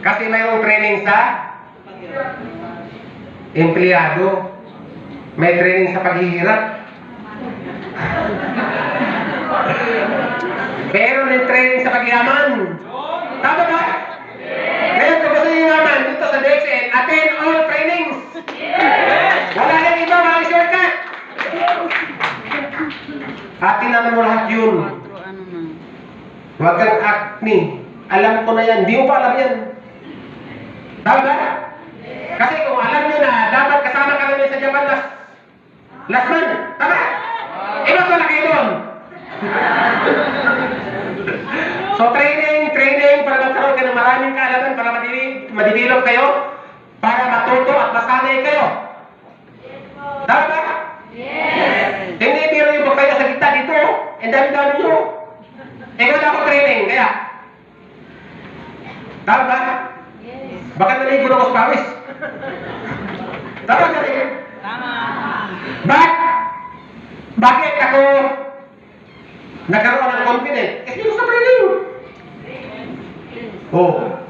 Kasi mayroong training sa empleyado. May training sa paghihirap. Meron din training sa pagyaman. Tama ba? Ngayon, kung gusto nyo naman dito sa DXN, attend all trainings. Wala lang iba, mga shortcut. Atin na mo lahat yun. Huwag kang acne. Alam ko na yan. Di mo pa alam yan. Tama ba? Kasi kung alam nyo na, dapat kasama ka namin sa Japan last month. Tama? Iba ko na kayo doon. So training para magkaroon ka ng maraming kaalaman para madidevelop kayo, para matuto at masanay kayo. Tama ba? Yes! Hindi biro yung kayo sa gitna dito. And dami-dami nyo. Ikaw na ako training, kaya. Tama ba? Yes. Baka naligo na ako sa pawis. Tama ka rin? Tama. Bakit ako nagkaroon ng confidence? Kasi yung sa training. Oh.